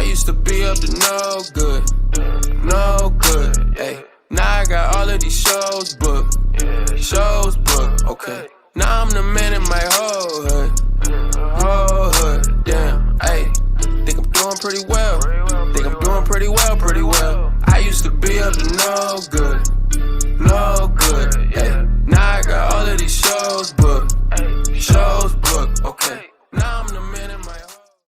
used to be up to no good, no good, ayy. Now I got all of these shows booked, okay. Now I'm the man in my whole hood, damn, ayy. Think I'm doing pretty well, pretty well. I used to be up to no good, ayy. Now I got all of these shows booked.